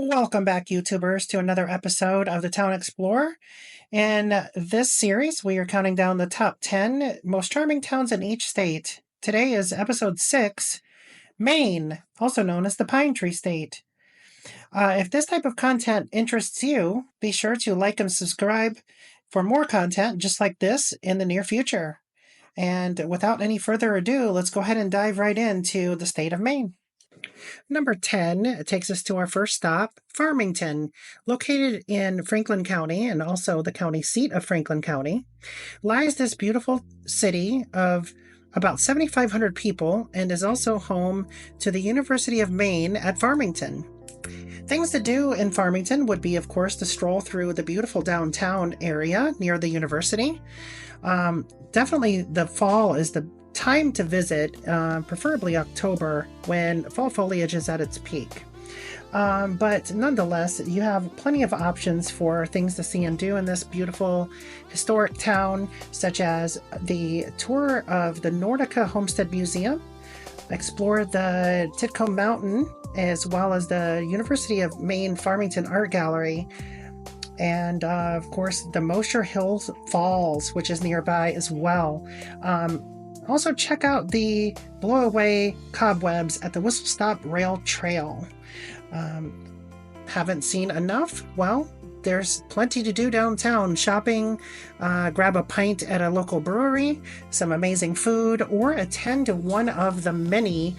Welcome back, YouTubers, to another episode of the Town Explorer. In this series, we are counting down the top 10 most charming towns in each state. Today is episode 6, Maine, also known as the Pine Tree State. If this type of content interests you, be sure to like and subscribe for more content just like this in the near future. And without any further ado, let's go ahead and dive right into the state of Maine. Number 10 takes us to our first stop, Farmington. Located in Franklin County and also the county seat of Franklin County, lies this beautiful city of about 7,500 people and is also home to the University of Maine at Farmington. Things to do in Farmington would be, of course, to stroll through the beautiful downtown area near the university. Definitely the fall is the time to visit, preferably October, when fall foliage is at its peak. But nonetheless, you have plenty of options for things to see and do in this beautiful historic town, such as the tour of the Nordica Homestead Museum, explore the Titcomb Mountain, as well as the University of Maine Farmington Art Gallery, and of course the Mosher Hills Falls, which is nearby as well. Also check out the Blow Away Cobwebs at the Whistle Stop Rail Trail. Haven't seen enough? Well, there's plenty to do downtown. Shopping, grab a pint at a local brewery, some amazing food, or attend one of the many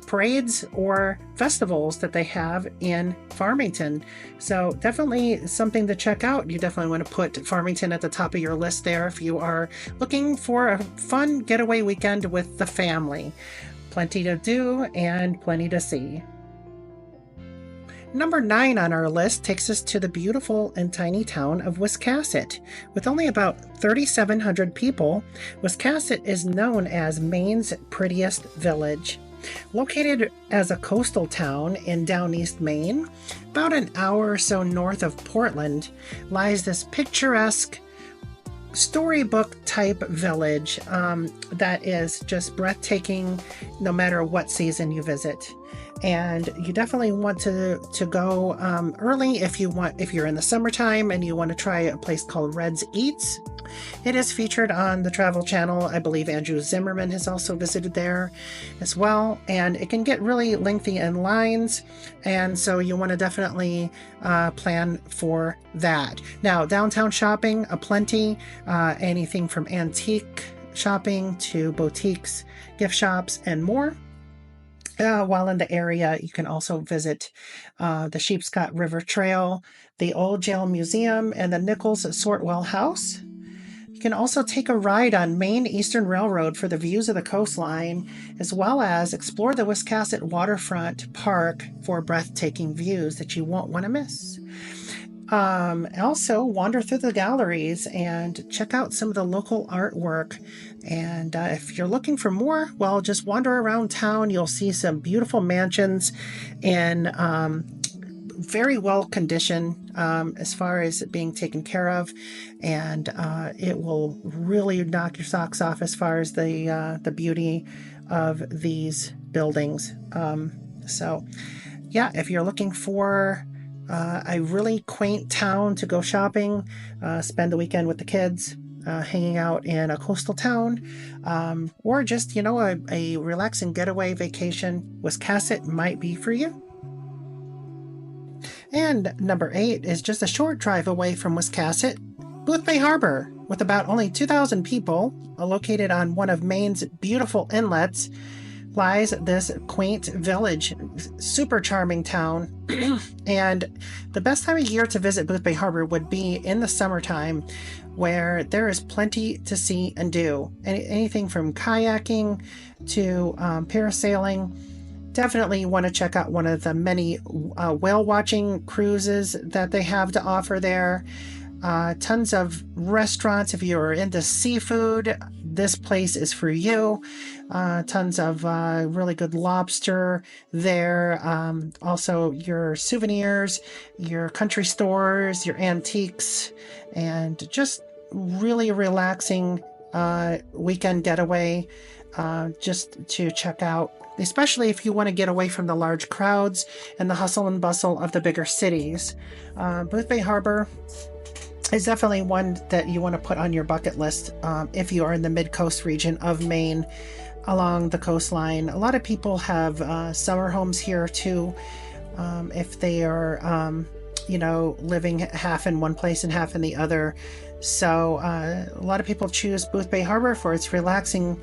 parades or festivals that they have in Farmington. So definitely something to check out. You definitely want to put Farmington at the top of your list there if you are looking for a fun getaway weekend with the family. Plenty to do and plenty to see. Number 9 on our list takes us to the beautiful and tiny town of Wiscasset. With only about 3,700 people, Wiscasset is known as Maine's prettiest village. Located as a coastal town in down east Maine, about an hour or so north of Portland, lies this picturesque storybook type village that is just breathtaking no matter what season you visit. And you definitely want to go early if you're in the summertime and you want to try a place called Red's Eats. It is featured on the Travel Channel. I believe Andrew Zimmerman has also visited there as well. And it can get really lengthy in lines. And so you want to definitely plan for that. Now, downtown shopping, aplenty. Anything from antique shopping to boutiques, gift shops, and more. While in the area, you can also visit the Sheepscot River Trail, the Old Jail Museum, and the Nichols Sortwell House. You can also take a ride on Maine Eastern Railroad for the views of the coastline, as well as explore the Wiscasset Waterfront Park for breathtaking views that you won't want to miss. Also, wander through the galleries and check out some of the local artwork. And if you're looking for more, well, just wander around town. You'll see some beautiful mansions in very well conditioned as far as being taken care of. And it will really knock your socks off as far as the beauty of these buildings. So, yeah, if you're looking for a really quaint town to go shopping, spend the weekend with the kids, hanging out in a coastal town, or just, a relaxing getaway vacation, Wiscasset might be for you. And number 8 is just a short drive away from Wiscasset, Boothbay Harbor. With about only 2,000 people, located on one of Maine's beautiful inlets, lies this quaint village, super charming town. And the best time of year to visit Boothbay Harbor would be in the summertime, where there is plenty to see and do. Anything from kayaking to parasailing. Definitely want to check out one of the many whale watching cruises that they have to offer there. Tons of restaurants. If you're into seafood, this place is for you. Tons of really good lobster there. Also your souvenirs, your country stores, your antiques, and just really relaxing weekend getaway just to check out, especially if you want to get away from the large crowds and the hustle and bustle of the bigger cities. Boothbay Harbor is definitely one that you want to put on your bucket list if you are in the mid-coast region of Maine along the coastline. A lot of people have summer homes here too, if they are living half in one place and half in the other. So a lot of people choose Boothbay Harbor for its relaxing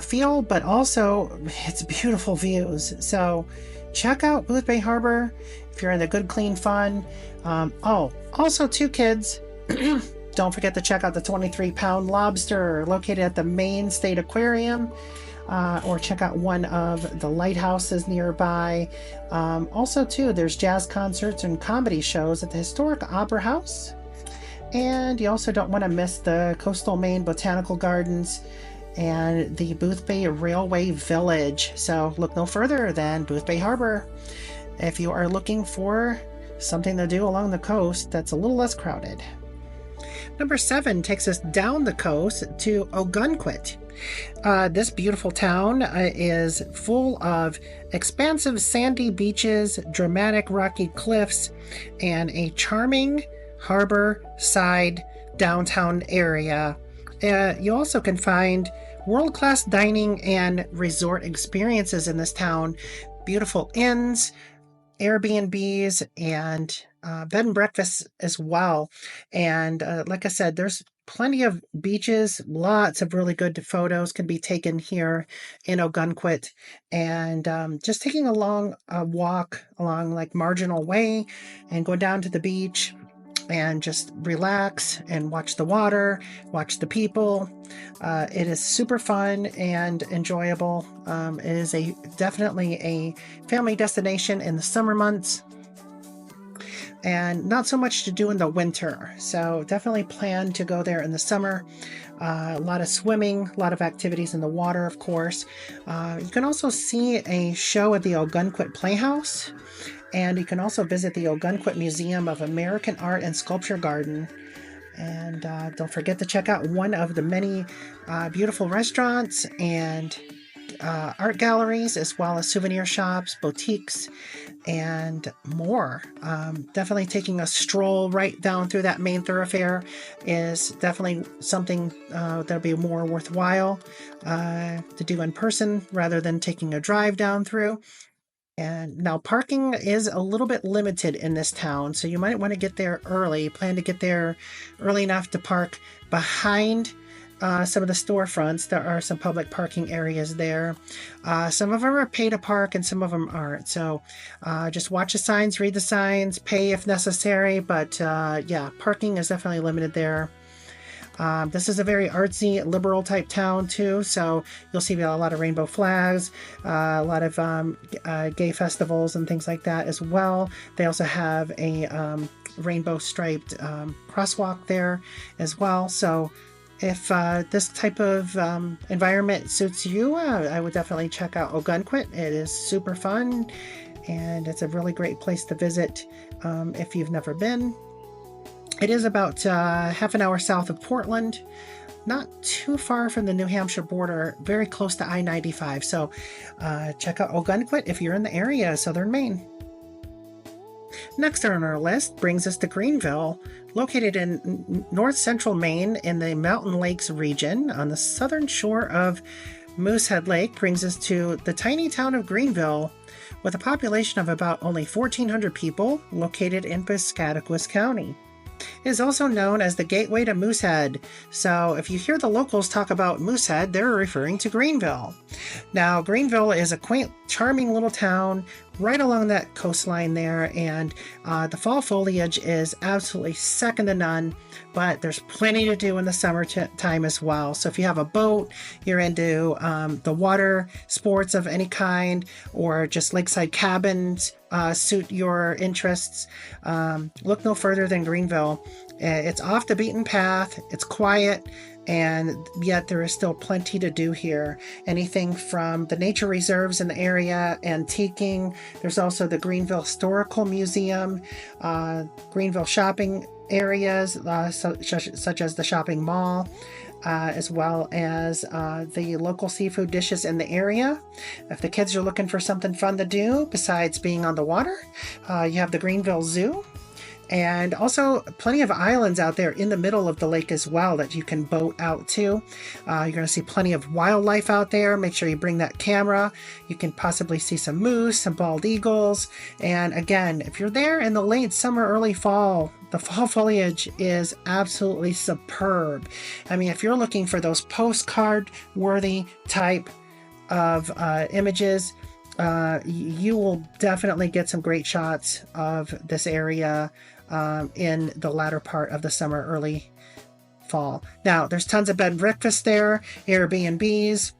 feel, but also its beautiful views. So check out Boothbay Harbor if you're into good, clean fun. Also too, kids, don't forget to check out the 23-pound lobster located at the Maine State Aquarium, or check out one of the lighthouses nearby. Also too, there's jazz concerts and comedy shows at the historic Opera House. And you also don't want to miss the Coastal Maine Botanical Gardens and the Boothbay Railway Village. So look no further than Boothbay Harbor if you are looking for something to do along the coast that's a little less crowded. Number 7 takes us down the coast to Ounquit. This beautiful town is full of expansive sandy beaches, dramatic rocky cliffs, and a charming harbor side downtown area. You also can find world-class dining and resort experiences in this town. Beautiful inns, Airbnbs, and bed and breakfasts as well. And like I said, there's plenty of beaches. Lots of really good photos can be taken here in Ounquit. And just taking a walk along like Marginal Way and go down to the beach and just relax and watch the water, watch the people. It is super fun and enjoyable. It is definitely a family destination in the summer months, and not so much to do in the winter. So definitely plan to go there in the summer. A lot of swimming, a lot of activities in the water, of course. You can also see a show at the Ounquit Playhouse. And you can also visit the Ounquit Museum of American Art and Sculpture Garden. And don't forget to check out one of the many beautiful restaurants and art galleries, as well as souvenir shops, boutiques, and more. Definitely taking a stroll right down through that main thoroughfare is definitely something that'll be more worthwhile to do in person rather than taking a drive down through. And now parking is a little bit limited in this town, so you might want to get there early. Plan to get there early enough to park behind some of the storefronts. There are some public parking areas there. Some of them are pay to park and some of them aren't. So just watch the signs, read the signs, pay if necessary. But yeah, parking is definitely limited there. This is a very artsy, liberal type town too, so you'll see a lot of rainbow flags, a lot of gay festivals and things like that as well. They also have a rainbow striped crosswalk there as well. So if this type of environment suits you, I would definitely check out Ounquit. It is super fun, and it's a really great place to visit if you've never been. It is about half an hour south of Portland, not too far from the New Hampshire border, very close to I-95. So check out Ounquit if you're in the area, southern Maine. Next on our list brings us to Greenville, located in north central Maine in the Mountain Lakes region on the southern shore of Moosehead Lake. Brings us to the tiny town of Greenville with a population of about only 1,400 people, located in Wiscasset County. It is also known as the gateway to Moosehead, so if you hear the locals talk about Moosehead, they're referring to Greenville. Now, Greenville is a quaint, charming little town right along that coastline there, and the fall foliage is absolutely second to none, but there's plenty to do in the summer time as well. So if you have a boat, you're into the water sports of any kind, or just lakeside cabins suit your interests, look no further than Greenville. It's off the beaten path, it's quiet, and yet there is still plenty to do here. Anything from the nature reserves in the area, antiquing. There's also the Greenville Historical Museum, Greenville shopping areas such as the shopping mall, as well as the local seafood dishes in the area. If the kids are looking for something fun to do besides being on the water, you have the Greenville Zoo. And also plenty of islands out there in the middle of the lake as well that you can boat out to. You're going to see plenty of wildlife out there. Make sure you bring that camera. You can possibly see some moose, some bald eagles. And again, if you're there in the late summer, early fall, the fall foliage is absolutely superb. I mean, if you're looking for those postcard worthy type of images, you will definitely get some great shots of this area in the latter part of the summer, early fall. Now, there's tons of bed and breakfast there, Airbnbs,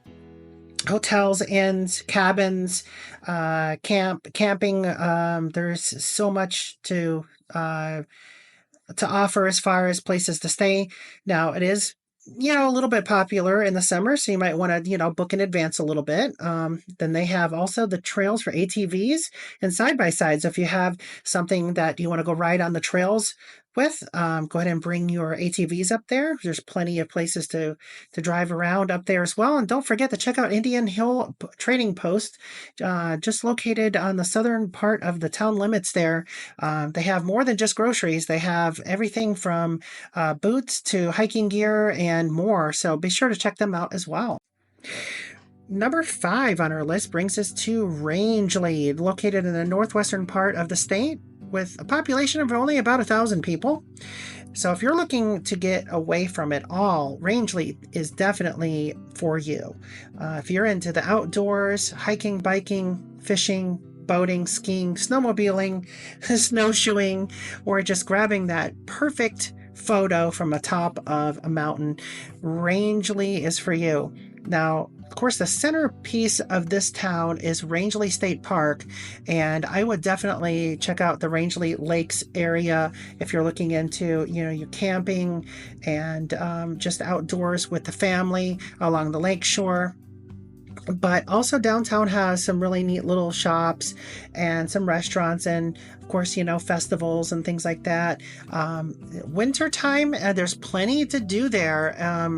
hotels, inns, cabins, camping. There's so much to offer as far as places to stay. Now, it is a little bit popular in the summer, so you might want to, book in advance a little bit. Then they have also the trails for ATVs and side-by-sides. So if you have something that you want to go ride on the trails with, go ahead and bring your ATVs up there. There's plenty of places to drive around up there as well. And don't forget to check out Indian Hill Trading Post, just located on the southern part of the town limits there. They have more than just groceries. They have everything from boots to hiking gear and more. So be sure to check them out as well. Number 5 on our list brings us to Rangeley, located in the northwestern part of the state with a population of only about 1,000 people. So if you're looking to get away from it all, Rangeley is definitely for you. If you're into the outdoors, hiking, biking, fishing, boating, skiing, snowmobiling, snowshoeing, or just grabbing that perfect photo from the top of a mountain, Rangeley is for you. Now, of course, the centerpiece of this town is Rangeley State Park, and I would definitely check out the Rangeley Lakes area if you're looking into, your camping and just outdoors with the family along the lake shore. But also downtown has some really neat little shops and some restaurants and, of course, festivals and things like that. Wintertime, there's plenty to do there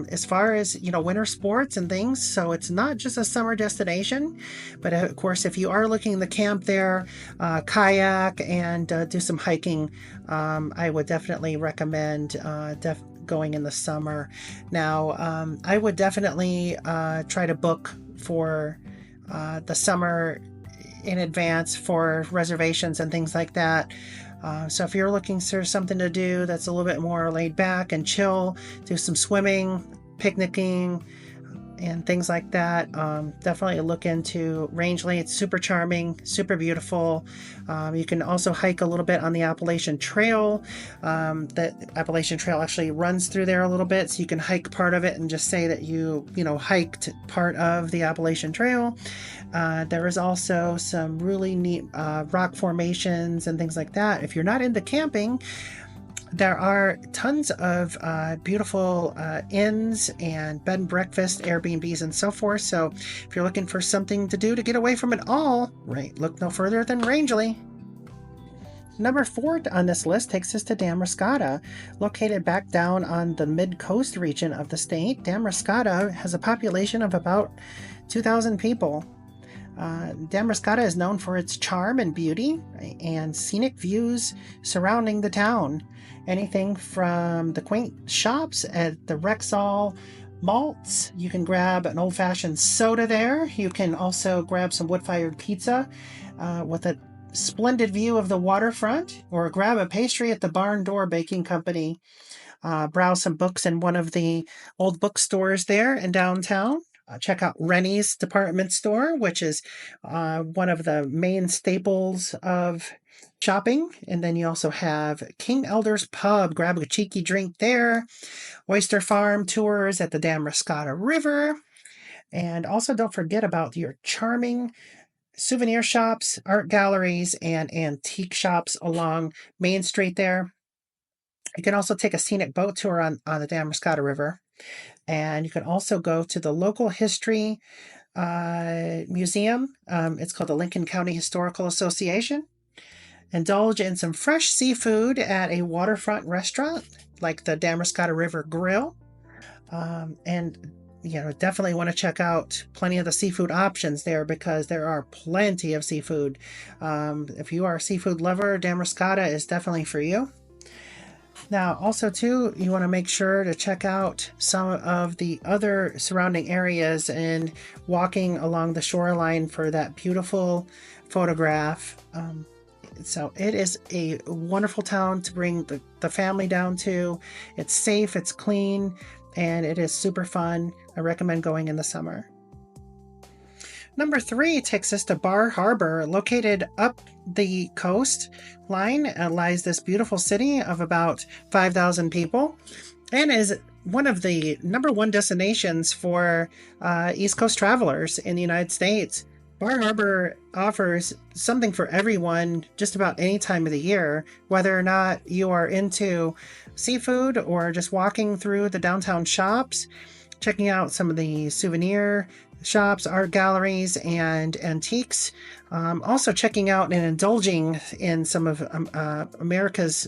as far as, winter sports and things. So it's not just a summer destination. But, of course, if you are looking to camp there, kayak and do some hiking, I would definitely recommend going in the summer. Now, I would definitely try to book for the summer in advance for reservations and things like that. So if you're looking for something to do that's a little bit more laid back and chill, do some swimming, picnicking, and things like that, definitely look into Rangeley. It's super charming, super beautiful. You can also hike a little bit on the Appalachian Trail. The Appalachian Trail actually runs through there a little bit, so you can hike part of it and just say that you hiked part of the Appalachian Trail. There is also some really neat rock formations and things like that. If you're not into camping, there are tons of beautiful inns and bed and breakfast, Airbnbs, and so forth. So if you're looking for something to do to get away from it all, look no further than Rangeley. Number 4 on this list takes us to Damariscotta. Located back down on the mid-coast region of the state, Damariscotta has a population of about 2,000 people. Damariscotta is known for its charm and beauty and scenic views surrounding the town. Anything from the quaint shops at the Rexall Malts. You can grab an old-fashioned soda there. You can also grab some wood-fired pizza with a splendid view of the waterfront, or grab a pastry at the Barn Door Baking Company. Browse some books in one of the old bookstores there in downtown. Check out Rennie's department store, which is one of the main staples of shopping. And then you also have King Elder's Pub. Grab a cheeky drink there. Oyster Farm tours at the Damariscotta River. And also don't forget about your charming souvenir shops, art galleries, and antique shops along Main Street there. You can also take a scenic boat tour on the Damariscotta River. And you can also go to the local history museum. It's called the Lincoln County Historical Association. Indulge in some fresh seafood at a waterfront restaurant like the Damariscotta River Grill. And definitely want to check out plenty of the seafood options there, because there are plenty of seafood. If you are a seafood lover, Damariscotta is definitely for you. Now, also too, you want to make sure to check out some of the other surrounding areas and walking along the shoreline for that beautiful photograph. So it is a wonderful town to bring the family down to. It's safe, it's clean, and it is super fun. I recommend going in the summer. Number 3 takes us to Bar Harbor. Located up the coast line lies this beautiful city of about 5,000 people, and is one of the number 1 destinations for East Coast travelers in the United States. Bar Harbor offers something for everyone just about any time of the year, whether or not you are into seafood or just walking through the downtown shops, checking out some of the souvenir shops, art galleries, and antiques. Also checking out and indulging in some of America's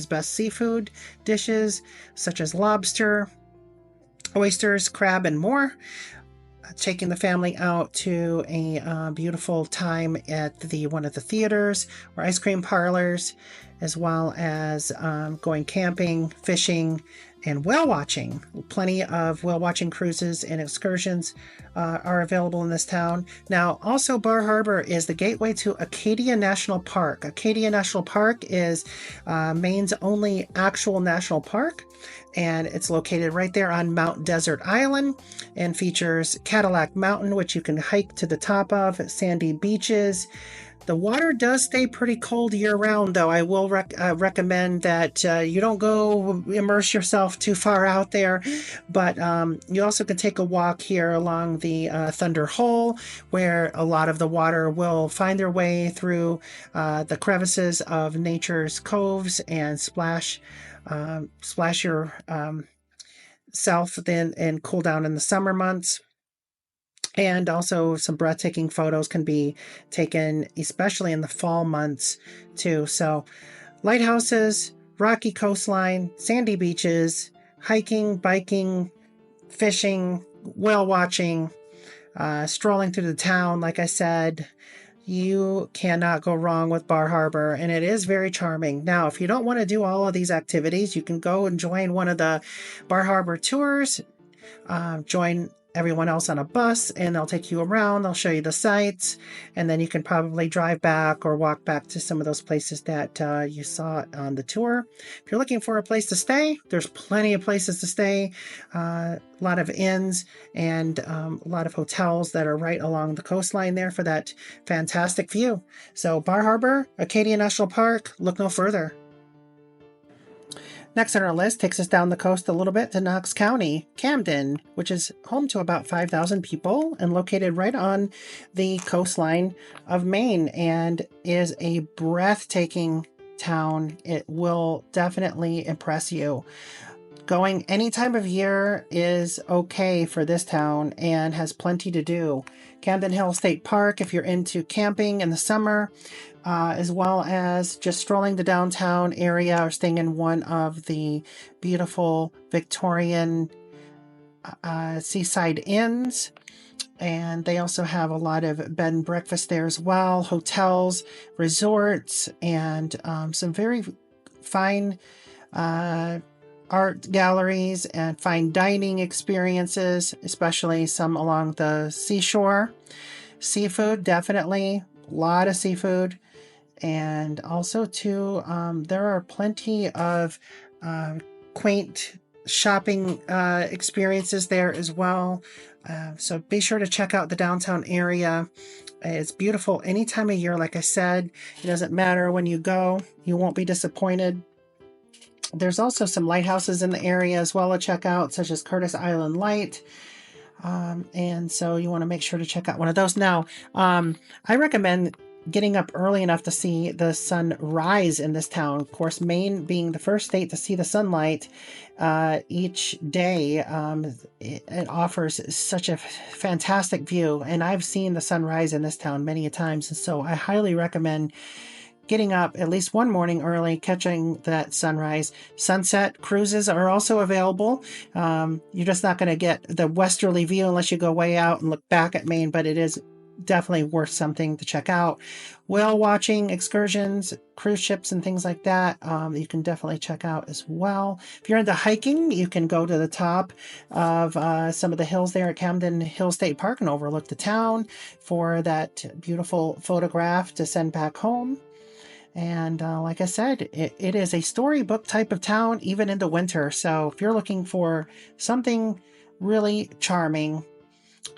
best seafood dishes, such as lobster, oysters, crab, and more. Taking the family out to a beautiful time at one of the theaters or ice cream parlors, as well as going camping, fishing, and whale watching. Plenty of whale watching cruises and excursions are available in this town. Now, also Bar Harbor is the gateway to Acadia National Park. Acadia National Park is Maine's only actual national park, and it's located right there on Mount Desert Island, and features Cadillac Mountain, which you can hike to the top of, sandy beaches. The water does stay pretty cold year-round, though. I will recommend that you don't go immerse yourself too far out there. But you also can take a walk here along the Thunder Hole, where a lot of the water will find their way through the crevices of nature's coves and splash your self then and cool down in the summer months. And also some breathtaking photos can be taken, especially in the fall months too. So lighthouses, rocky coastline, sandy beaches, hiking, biking, fishing, whale watching, strolling through the town. Like I said, you cannot go wrong with Bar Harbor, and it is very charming. Now, if you don't want to do all of these activities, you can go and join one of the Bar Harbor tours. Join everyone else on a bus, and they'll take you around. They'll show you the sights, and then you can probably drive back or walk back to some of those places that you saw on the tour. If you're looking for a place to stay, there's plenty of places to stay. A lot of inns and a lot of hotels that are right along the coastline there for that fantastic view. So Bar Harbor, Acadia National Park, look no further. Next on our list takes us down the coast a little bit to Knox County, Camden, which is home to about 5,000 people and located right on the coastline of Maine, and is a breathtaking town. It will definitely impress you. Going any time of year is okay for this town and has plenty to do. Camden Hill State Park, if you're into camping in the summer, as well as just strolling the downtown area or staying in one of the beautiful Victorian seaside inns. And they also have a lot of bed and breakfast there as well, hotels, resorts, and some very fine art galleries and fine dining experiences, especially some along the seashore. Seafood, definitely, a lot of seafood. And also too, there are plenty of quaint shopping experiences there as well. So be sure to check out the downtown area. It's beautiful any time of year. Like I said, it doesn't matter when you go, you won't be disappointed. There's also some lighthouses in the area as well to check out, such as Curtis Island Light. And so you want to make sure to check out one of those. Now, I recommend getting up early enough to see the sun rise in this town. Of course, Maine being the first state to see the sunlight each day, it offers such a fantastic view. And I've seen the sunrise in this town many a times. And so I highly recommend getting up at least one morning early, catching that sunrise. Sunset cruises are also available. You're just not going to get the westerly view unless you go way out and look back at Maine, but it is definitely worth something to check out. Whale watching excursions, cruise ships, and things like that, you can definitely check out as well. If you're into hiking, you can go to the top of some of the hills there at Camden Hill State Park and overlook the town for that beautiful photograph to send back home. And like I said, it is a storybook type of town, even in the winter. So if you're looking for something really charming,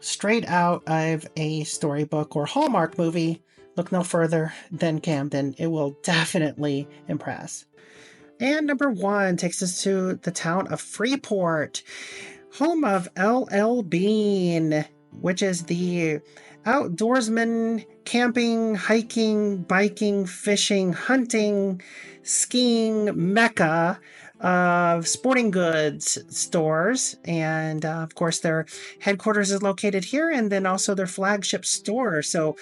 straight out of a storybook or Hallmark movie, look no further than Camden. It will definitely impress. And number 1 takes us to the town of Freeport, home of LL Bean, which is the outdoorsman, camping, hiking, biking, fishing, hunting, skiing mecca of sporting goods stores. And of course, their headquarters is located here, and then also their flagship store. So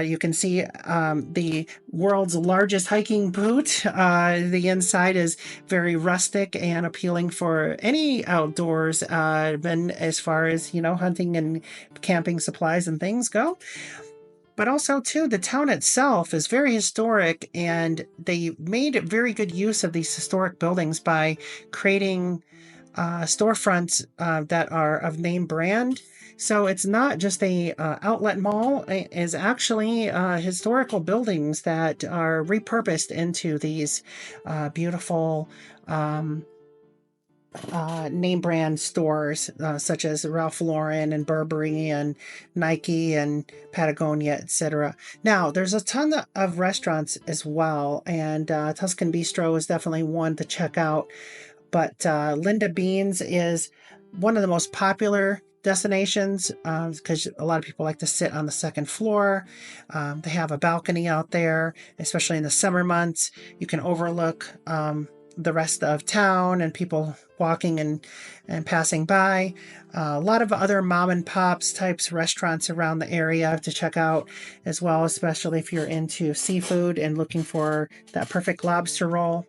you can see the world's largest hiking boot. The inside is very rustic and appealing for any outdoors, and as far as, hunting and camping supplies and things go. But also, too, the town itself is very historic, and they made very good use of these historic buildings by creating storefronts that are of name brand. So it's not just a outlet mall; it is actually historical buildings that are repurposed into these beautiful name brand stores, such as Ralph Lauren and Burberry and Nike and Patagonia, etc. Now, there's a ton of restaurants as well, and Tuscan Bistro is definitely one to check out. But Linda Beans is one of the most popular destinations because a lot of people like to sit on the second floor. They have a balcony out there, especially in the summer months. You can overlook the rest of town and people walking and passing by. A lot of other mom and pops types restaurants around the area to check out as well, especially if you're into seafood and looking for that perfect lobster roll.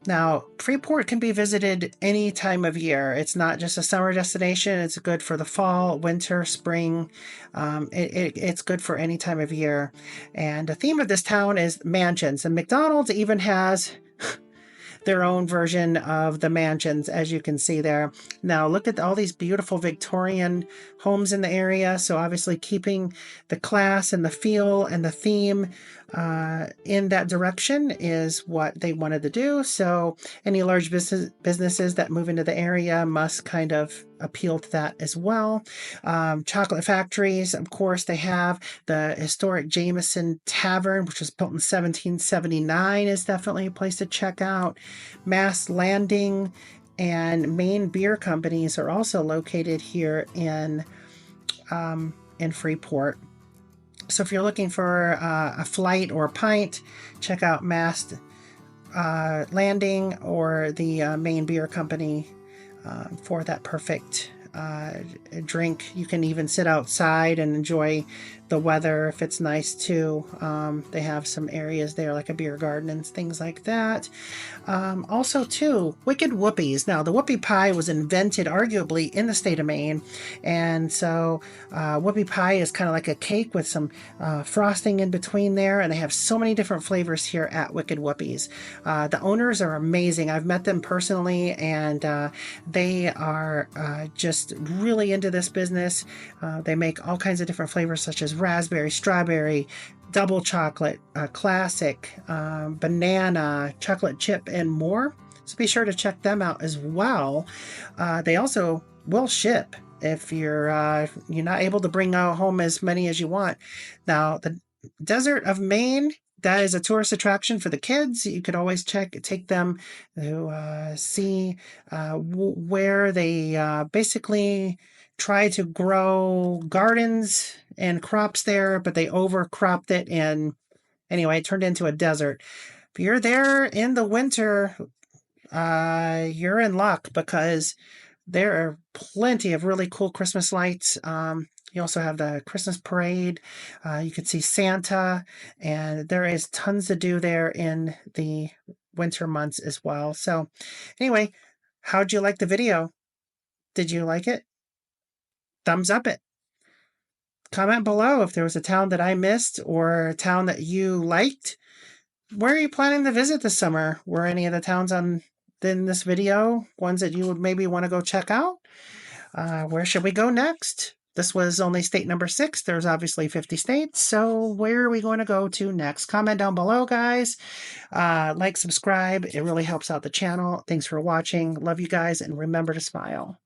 Now, Freeport can be visited any time of year. It's not just a summer destination. It's good for the fall, winter, spring. It's good for any time of year. And the theme of this town is mansions. And McDonald's even has their own version of the mansions, as you can see there. Now, look at all these beautiful Victorian homes in the area. So obviously keeping the class and the feel and the theme in that direction is what they wanted to do. So any large businesses that move into the area must kind of appeal to that as well. Chocolate factories, of course, they have the historic Jameson Tavern, which was built in 1779, is definitely a place to check out. Mass Landing and Maine beer companies are also located here in Freeport. So if you're looking for a flight or a pint, check out Mass Landing or the Maine Beer Company for that perfect drink. You can even sit outside and enjoy the weather if it's nice too. They have some areas there like a beer garden and things like that. Also too, Wicked Whoopies. Now the whoopie pie was invented arguably in the state of Maine, and so whoopie pie is kind of like a cake with some frosting in between there, and they have so many different flavors here at Wicked Whoopies. The owners are amazing. I've met them personally, and they are just really into this business. They make all kinds of different flavors such as raspberry, strawberry, double chocolate, classic, banana, chocolate chip, and more. So be sure to check them out as well. They also will ship if you're not able to bring out home as many as you want. Now, the desert of Maine, that is a tourist attraction for the kids. You could always take them to see where they basically try to grow gardens and crops there, but they overcropped it, and anyway, it turned into a desert. If you're there in the winter, you're in luck because there are plenty of really cool Christmas lights You also have the Christmas parade. You can see Santa, and there is tons to do there in the winter months as well. So, anyway, how'd you like the video? Did you like it? Thumbs up it. Comment below if there was a town that I missed or a town that you liked. Where are you planning to visit this summer? Were any of the towns in this video ones that you would maybe want to go check out? Where should we go next? This was only state number 6. There's obviously 50 states. So where are we going to go to next? Comment down below, guys. Like, subscribe. It really helps out the channel. Thanks for watching. Love you guys. And remember to smile.